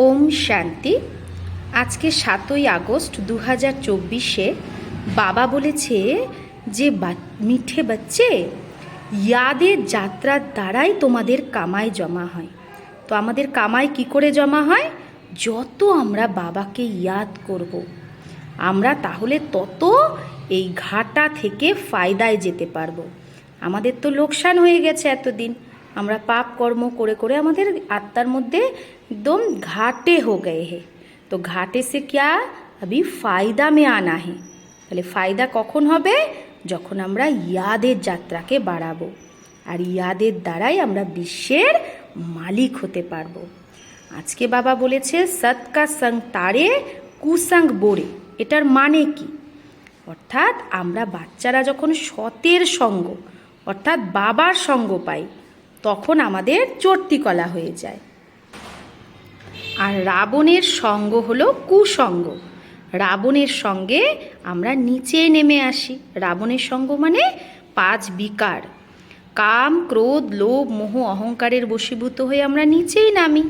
ওম শান্তি। আজকে 7ই আগস্ট 2024-এ বাবা বলেছে যে মিঠে বাচ্চে, ইয়াদের যাত্রার দ্বারাই তোমাদের কামাই জমা হয়। তো আমাদের কামাই কি করে জমা হয়? যত আমরা বাবাকে ইয়াদ করব, আমরা তাহলে তত এই ঘাটা থেকে ফায়দায় যেতে পারবো। আমাদের তো লোকসান হয়ে গেছে এতদিন, আমরা পাপ কর্ম করে করে আমাদের আত্মার মধ্যে एकदम घाटे हो गए हैं। तो घाटे से क्या अभी फायदा में आना है। তাহলে ফায়দা কখন হবে? যখন আমরা ইয়াদের যাত্রাকে বাড়াবো, আর ইয়াদের দ্বারাই আমরা বিশ্বের মালিক হতে পারবো। আজকে বাবা বলেছে সৎকা সঙ্গ তারে কুসঙ্গ বোরে। এটার মানে কি? অর্থাৎ আমরা বাচ্চারা যখন সতের সঙ্গ অর্থাৎ বাবার সঙ্গ পাই, তখন আমাদের চর্তিকলা হয়ে যায়। আর রাবণের সঙ্গ হলো কুসঙ্গ। রাবণের সঙ্গে আমরা নিচে নেমে আসি। রাবণের সঙ্গ মানে 5 বিকার, কাম, ক্রোধ, লোভ, মোহ, অহংকারের বশীভূত হয়ে আমরা নিচেই নামি।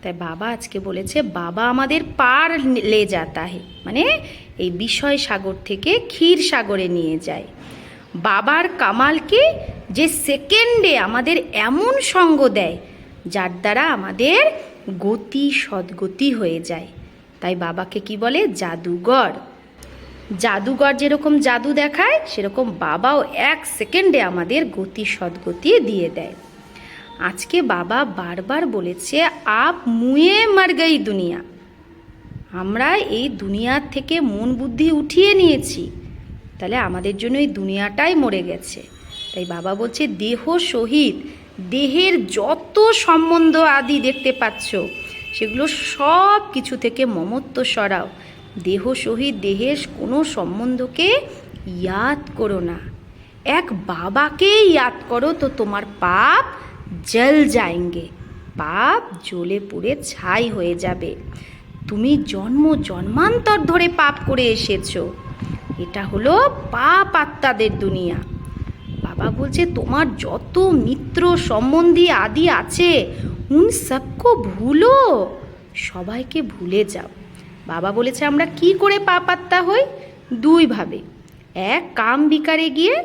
তাই বাবা আজকে বলেছে বাবা আমাদের পার লে যাতা হে, মানে এই বিষয় সাগর থেকে ক্ষীর সাগরে নিয়ে যায়। বাবার কামাল কি? যে সেকেন্ডে আমাদের এমন সঙ্গ দেয় যার দ্বারা আমাদের গতি সদ্গতি হয়ে যায়। তাই বাবাকে কি বলে? জাদুঘর। জাদুঘর যেরকম জাদু দেখায়, সেরকম বাবাও 1 সেকেন্ডে আমাদের গতি সদ্গতি দিয়ে দেয়। আজকে বাবা বারবার বলেছে আপ মুয়ে মর গই দুনিয়া। আমরা এই দুনিয়ার থেকে মন বুদ্ধি উঠিয়ে নিয়েছি, তাহলে আমাদের জন্য এই দুনিয়াটাই মরে গেছে। তাই বাবা বলছে দেহ সহিত, দেহের যত সম্বন্ধ আদি দেখতে পাচ্ছ, সেগুলো সব কিছু থেকে মমত্ব সরাও। দেহ সহিত দেহের কোনো সম্বন্ধকে ইয়াদ করো না, এক বাবাকে ইয়াদ করো, তো তোমার পাপ জল যায়গে, পাপ জ্বলে পুড়ে ছাই হয়ে যাবে। তুমি জন্ম জন্মান্তর ধরে পাপ করে এসেছো, এটা হলো পাপ আত্মাদের দুনিয়া। বাবা বলছে তোমার যত মিত্র সম্বন্ধী আদি আছে, উন সবকো ভুলো, সবাইকে ভুলে যাও। বাবা বলেছে আমরা কি করে পাপ আত্মা হই? 2 ভাবে, এক কাম বিকারে গিয়ে,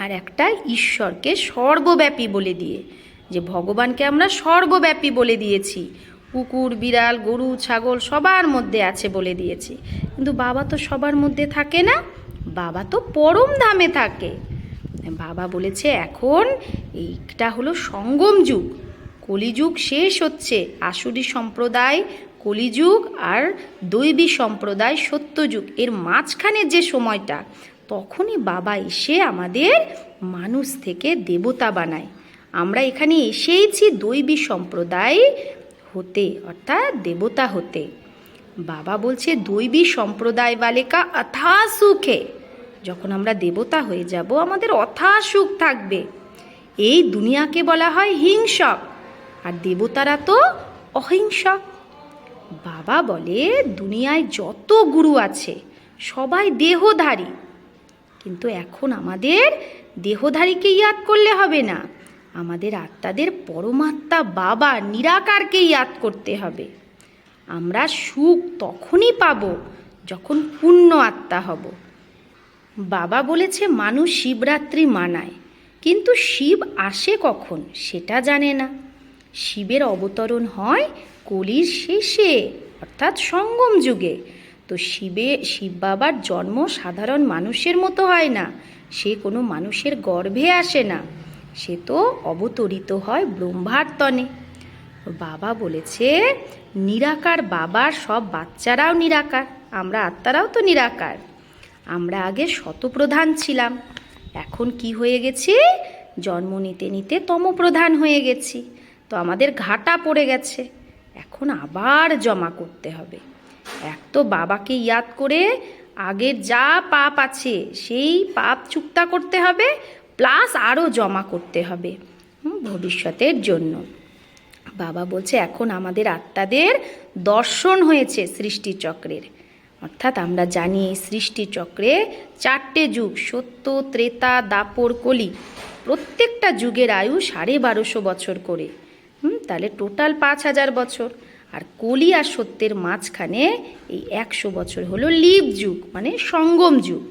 আর একটা ঈশ্বরকে সর্বব্যাপী বলে দিয়ে। যে ভগবানকে আমরা সর্বব্যাপী বলে দিয়েছি, কুকুর, বিড়াল, গরু, ছাগল সবার মধ্যে আছে বলে দিয়েছি। কিন্তু বাবা তো সবার মধ্যে থাকে না, বাবা তো পরম ধামে থাকে। বাবা বলেছে এখন এইটা হলো সঙ্গম যুগ, কলিযুগ শেষ হচ্ছে। আসুরি সম্প্রদায় কলিযুগ আর দৈবী সম্প্রদায় সত্যযুগ, এর মাঝখানে যে সময়টা, তখনই বাবা এসে আমাদের মানুষ থেকে দেবতা বানায়। আমরা এখানে এসেইছি দৈবী সম্প্রদায় হতে, অর্থাৎ দেবতা হতে। বাবা বলছে দৈবী সম্প্রদায় বালে কা অথা সুখে। যখন আমরা দেবতা হয়ে যাব, আমাদের অথা সুখ থাকবে। এই দুনিয়াকে বলা হয় হিংসক, আর দেবতারা তো অহিংসক। বাবা বলে দুনিয়ায় যত গুরু আছে সবাই দেহধারী, কিন্তু এখন আমাদের দেহধারীকে ইয়াদ করলে হবে না, আমাদের আত্মাদের পরমাত্মা বাবা নিরাকারকে ইয়াদ করতে হবে। আমরা সুখ তখনই পাব যখন পূর্ণ আত্মা হব। বাবা বলেছে মানুষ শিবরাত্রি মানায়, কিন্তু শিব আসে কখন সেটা জানে না। শিবের অবতরণ হয় কলির শেষে, অর্থাৎ সঙ্গম যুগে। তো শিব বাবার জন্ম সাধারণ মানুষের মতো হয় না, সে কোনো মানুষের গর্ভে আসে না, সে তো অবতরিত হয় ব্রহ্মার তনে। বাবা বলেছে নিরাকার বাবার সব বাচ্চারাও নিরাকার, আমরা আত্মারাও তো নিরাকার। আমরা আগে শতপ্রধান ছিলাম, এখন কি হয়ে গেছি? জন্ম নিতে নিতে তমপ্রধান হয়ে গেছি। তো আমাদের ঘাটা পড়ে গেছে, এখন আবার জমা করতে হবে। এক তো বাবাকে ইয়াদ করে আগের যা পাপ আছে সেই পাপ চুক্তা করতে হবে, প্লাস আরও জমা করতে হবে ভবিষ্যতের জন্য। বাবা বলছে এখন আমাদের আত্মাদের দর্শন হয়েছে সৃষ্টিচক্রের, অর্থাৎ আমরা জানি এই সৃষ্টিচক্রে 4টে যুগ, সত্য, ত্রেতা, দাপর, কলি। প্রত্যেকটা যুগের আয়ু 1250 বছর করে, তাহলে টোটাল 5000 বছর। আর কলি আর সত্যের মাঝখানে এই 100 বছর হলো লিপ যুগ, মানে সঙ্গম যুগ।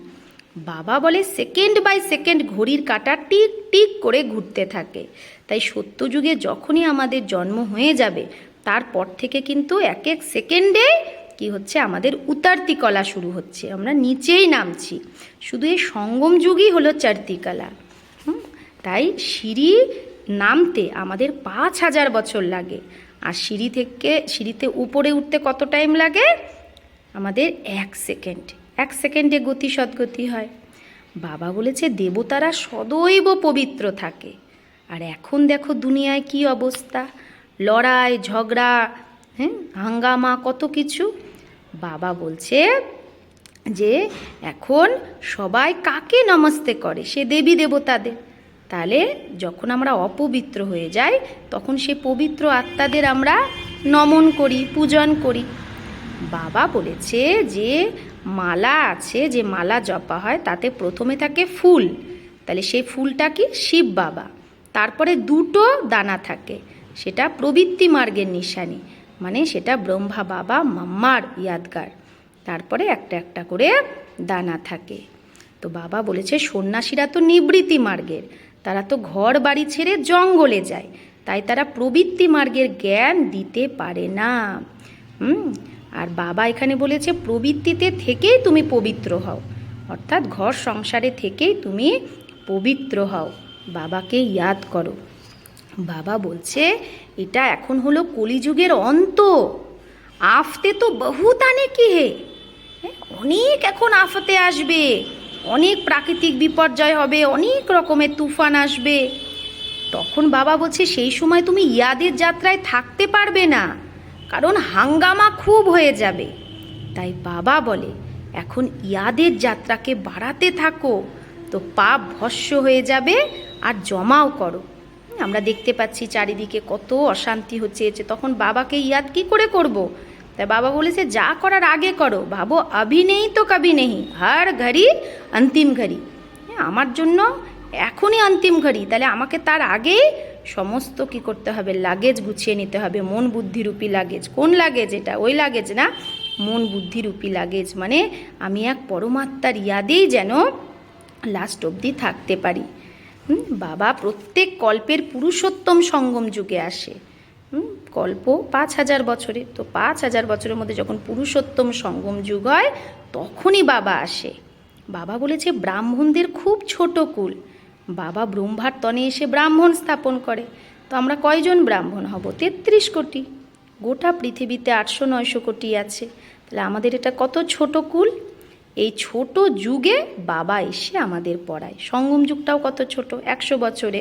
বাবা বলে সেকেন্ড বাই সেকেন্ড ঘড়ির কাঁটা টিক টিক করে ঘুরতে থাকে। তাই সত্যযুগে যখনই আমাদের জন্ম হয়ে যাবে তারপর থেকে কিন্তু এক এক সেকেন্ডে কি হচ্ছে, আমাদের উতারতি কলা শুরু হচ্ছে, আমরা নিচেই নামছি। শুধু এই সঙ্গম যুগই হলো চড়তি কলা। তাই সিঁড়ি নামতে আমাদের 5000 বছর লাগে, আর সিঁড়িতে উপরে উঠতে কত টাইম লাগে আমাদের 1 সেকেন্ড। 1 সেকেন্ডে গতি সদ্গতি হয়। বাবা বলেছে দেবতারা সদৈব পবিত্র থাকে, আর এখন দেখো দুনিয়ায় কি অবস্থা, লড়াই ঝগড়া, হাঙ্গামা, কত কিছু। বাবা বলছে যে এখন সবাই কাকে নমস্তে করে, সে দেবী দেবতাদের। তাহলে যখন আমরা অপবিত্র হয়ে যাই তখন সে পবিত্র আত্মাদের আমরা নমন করি, পূজন করি। বাবা বলেছে যে মালা আছে, যে মালা জপা হয় তাতে প্রথমে থাকে ফুল, তাহলে সেই ফুলটা কি শিব বাবা। তারপরে 2টো দানা থাকে, সেটা প্রবৃত্তি মার্গের নিশানি, মানে সেটা ব্রহ্মা বাবা মাম্মার ইয়াদগার। তারপরে একটা একটা করে দানা থাকে। তো বাবা বলেছে সন্ন্যাসীরা তো নিবৃত্তি মার্গের, তারা তো ঘর বাড়ি ছেড়ে জঙ্গলে যায়, তাই তারা প্রবৃত্তি মার্গের জ্ঞান দিতে পারে না। আর বাবা এখানে বলেছে প্রবৃত্তিতে থেকেই তুমি পবিত্র হও, অর্থাৎ ঘর সংসারে থেকেই তুমি পবিত্র হও, বাবাকে ইয়াদ করো। বাবা বলছে এটা এখন হলো কলিযুগের অন্ত, আফতে তো বহুত আনে কি হে, অনেক এখন আফতে আসবে, অনেক প্রাকৃতিক বিপর্যয় হবে, অনেক রকমের তুফান আসবে। তখন বাবা বলছে সেই সময় তুমি ইয়াদের যাত্রায় থাকতে পারবে না, কারণ হাঙ্গামা খুব হয়ে যাবে। তাই বাবা বলে এখন ইয়াদের যাত্রাকে বাড়াতে থাকো, তো পাপ ভস্য হয়ে যাবে, আর জমাও করো। আমরা দেখতে পাচ্ছি চারিদিকে কত অশান্তি হচ্ছে, তখন বাবাকে ইয়াদ কি করে করব। তাই বাবা বলেছে যা করার আগে করো, ভাবো আভি নেই তো কবি নেই, হর ঘড়ি অন্তিম ঘড়ি, আমার জন্য এখনই অন্তিম ঘড়ি। তাহলে আমাকে তার আগেই সমস্ত কি করতে হবে, লাগেজ গুছিয়ে নিতে হবে, মন বুদ্ধিরূপী লাগেজ। কোন লাগেজ এটা? ওই লাগেজ না, মন বুদ্ধিরূপী লাগেজ, মানে আমি এক পরমাত্মার ইয়াদেই যেন লাস্ট অবধি থাকতে পারি। বাবা প্রত্যেক কল্পের পুরুষোত্তম সঙ্গম যুগে আসে। কল্প 5000 বছরে, তো 5000 বছরের মধ্যে যখন পুরুষোত্তম সঙ্গম যুগ হয় তখনই বাবা আসে। বাবা বলেছে ব্রাহ্মণদের খুব ছোট কুল, বাবা ব্রহ্মার তনে এসে ব্রাহ্মণ স্থাপন করে। তো আমরা কয়জন ব্রাহ্মণ হব? 33 কোটি। গোটা পৃথিবীতে 800-900 কোটি আছে, তাহলে আমাদের এটা কত ছোট কুল। এই ছোট যুগে বাবা এসে আমাদের পড়ায়। সঙ্গম যুগটাও কত ছোট, 100 বছরে।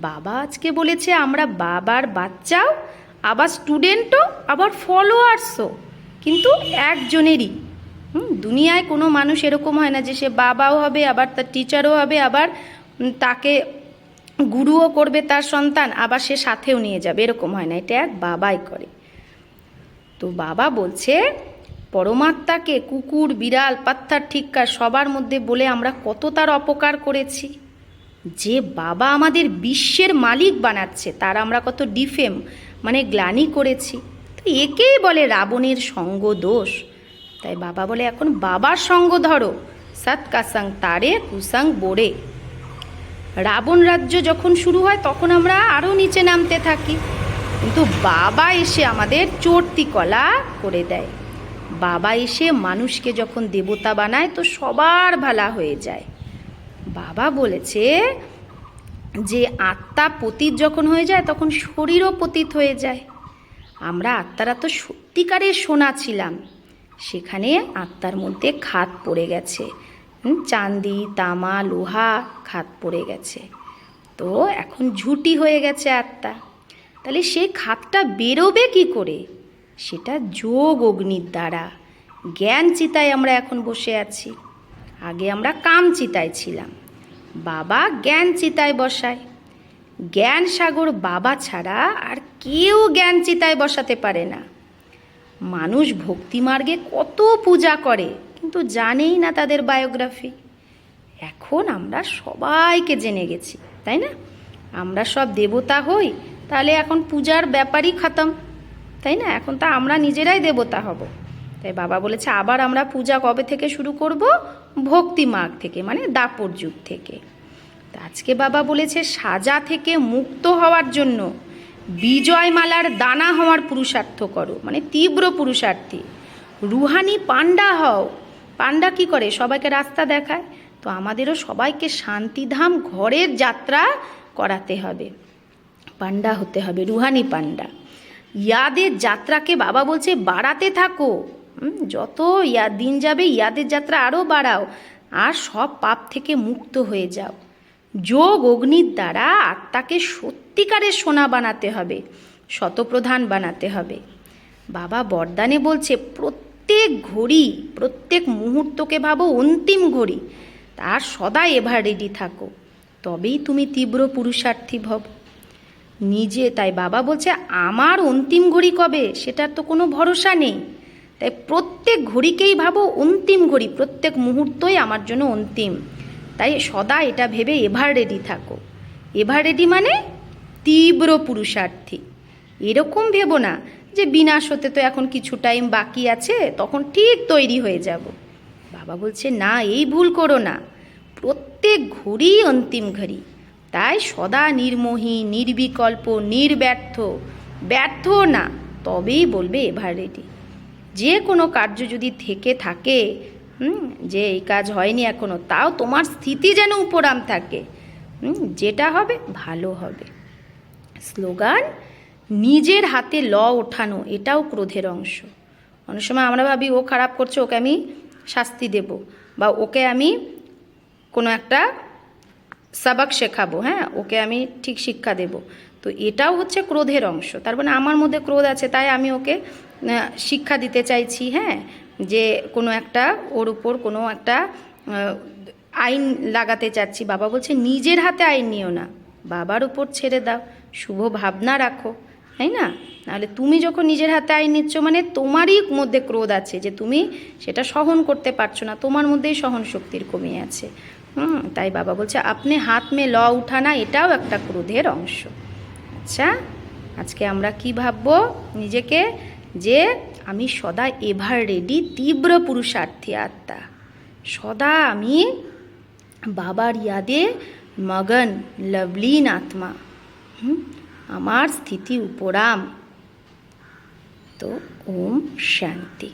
বাবা আজকে বলেছে আমরা বাবার বাচ্চাও, আবার স্টুডেন্টও, আবার ফলোয়ার্সও, কিন্তু একজনেরই। দুনিয়ায় কোনো মানুষ এরকম হয় না যে সে বাবাও হবে, আবার তার টিচারও হবে, আবার তাকে গুরুও করবে তার সন্তান, আবার সে সাথেও নিয়ে যাবে, এরকম হয় না, এটা এক বাবাই করে। তো বাবা বলছে পরমাত্মাকে কুকুর বিড়াল পাত্তার ঠিক্কার সবার মধ্যে বলে আমরা কত তার অপকার করেছি। যে বাবা আমাদের বিশ্বের মালিক বানাচ্ছে তার আমরা কত ডিফেম, মানে গ্লানি করেছি। তো একেই বলে রাবণের সঙ্গ দোষ। তাই বাবা বলে এখন বাবার সঙ্গ ধরো, সৎ কাসাং তারে কুসাং বোড়ে। রাবণ রাজ্য যখন শুরু হয় তখন আমরা আরও নিচে নামতে থাকি, কিন্তু বাবা এসে আমাদের চড়তি কলা করে দেয়। বাবা এসে মানুষকে যখন দেবতা বানায় তো সবার ভালা হয়ে যায়। বাবা বলেছে যে আত্মা পতিত যখন হয়ে যায় তখন শরীরও পতিত হয়ে যায়। আমরা আত্মারা তো সত্যিকারের সোনা ছিলাম, সেখানে আত্মার মধ্যে খাত পড়ে গেছে, চাঁদি তামা লোহা খাত পড়ে গেছে, তো এখন ঝুটি হয়ে গেছে আত্মা। তাহলে সেই খাতটা বেরোবে কি করে? সেটা যোগ অগ্নির দ্বারা। জ্ঞান চিতায় আমরা এখন বসে আছি, আগে আমরা কাম চিতায় ছিলাম, বাবা জ্ঞান চিতায় বসায়। জ্ঞান সাগর বাবা ছাড়া আর কেউ জ্ঞান চিতায় বসাতে পারে না। মানুষ ভক্তিমার্গে কত পূজা করে কিন্তু জানেই না তাদের বায়োগ্রাফি। এখন আমরা সবাইকে জেনে গেছি, তাই না? আমরা সব দেবতা হই, তাহলে এখন পূজার ব্যাপারই খতম। তাই না? এখন তা আমরা নিজেরাই দেবতা হব। তাই বাবা বলেছে আবার আমরা পূজা কবে থেকে শুরু করব? ভক্তি মার্গ থেকে, মানে দাপর যুগ থেকে। তা আজকে বাবা বলেছে সাজা থেকে মুক্ত হওয়ার জন্য বিজয়মালার দানা হওয়ার পুরুষার্থ করো, মানে তীব্র পুরুষার্থী। রুহানি পান্ডা হও। পান্ডা কি করে? সবাইকে রাস্তা দেখায়। তো আমাদেরও সবাইকে শান্তিধাম ঘরের যাত্রা করাতে হবে, পান্ডা হতে হবে, রুহানি পান্ডা। ইয়াদের যাত্রাকে বাবা বলছে বাড়াতে থাকো। যত দিন যাবে ইয়াদের যাত্রা আরও বাড়াও, আর সব পাপ থেকে মুক্ত হয়ে যাও। যোগ অগ্নির দ্বারা আত্মাকে সত্যিকারের সোনা বানাতে হবে, শতপ্রধান বানাতে হবে। বাবা বরদানে বলছে প্রত্যেক ঘড়ি, প্রত্যেক মুহূর্তকে ভাবো অন্তিম ঘড়ি, তার সদা এভার রেডি থাকো, তবেই তুমি তীব্র পুরুষার্থী ভব নিজে। তাই বাবা বলছে আমার অন্তিম ঘড়ি কবে সেটার তো কোনো ভরসা নেই। তাই প্রত্যেক ঘড়িকেই ভাবো অন্তিম ঘড়ি, প্রত্যেক মুহূর্তই আমার জন্য অন্তিম। তাই সদা এটা ভেবে এভার রেডি থাকো। এভার রেডি মানে তীব্র পুরুষার্থী। এরকম ভেবো না যে বিনাশ হতে তো এখন কিছু টাইম বাকি আছে, তখন ঠিক তৈরি হয়ে যাব। বাবা বলছে না, এই ভুল করো না, প্রত্যেক ঘড়ি অন্তিম ঘড়ি। তাই সদা নির্মোহী, নির্বিকল্প, নির্ব্যর্থ, ব্যর্থ না, তবেই বলবে এভার রেডি। যে কোনো কার্য যদি থেকে থাকে, যে এই কাজ হয়নি এখনো, তাও তোমার স্থিতি যেন উপরাম থাকে, যেটা হবে ভালো হবে। স্লোগান নিজের হাতে ল ওঠানো, এটাও ক্রোধের অংশ। অনেক সময় আমরা ভাবি ও খারাপ করছে, ওকে আমি শাস্তি দেব, বা ওকে আমি কোনো একটা সাবাক শেখাবো, হ্যাঁ, ওকে আমি ঠিক শিক্ষা দেব। তো এটাও হচ্ছে ক্রোধের অংশ। তার মানে আমার মধ্যে ক্রোধ আছে, তাই আমি ওকে শিক্ষা দিতে চাইছি, হ্যাঁ, যে কোনো একটা ওর উপর কোনো একটা আইন লাগাতে চাচ্ছি। বাবা বলছে নিজের হাতে আইন নিও না, বাবার উপর ছেড়ে দাও, শুভ ভাবনা রাখো, তাই না? নাহলে তুমি যখন নিজের হাতে আইন নিচ্ছ, মানে তোমারই মধ্যে ক্রোধ আছে, যে তুমি সেটা সহন করতে পারছো না, তোমার মধ্যেই সহন শক্তির কমে আছে। তাই বাবা বলছে আপনি হাত মে ল উঠানা, এটাও একটা ক্রোধের অংশ। আচ্ছা, আজকে আমরা কি ভাববো নিজেকে? যে আমি সদা এভার রেডি, তীব্র পুরুষার্থী আত্মা। সদা আমি বাবার ইয়াদে মগন, লভলীন আত্মা। আমার স্থিতি উপরাম। তো ওম শান্তি।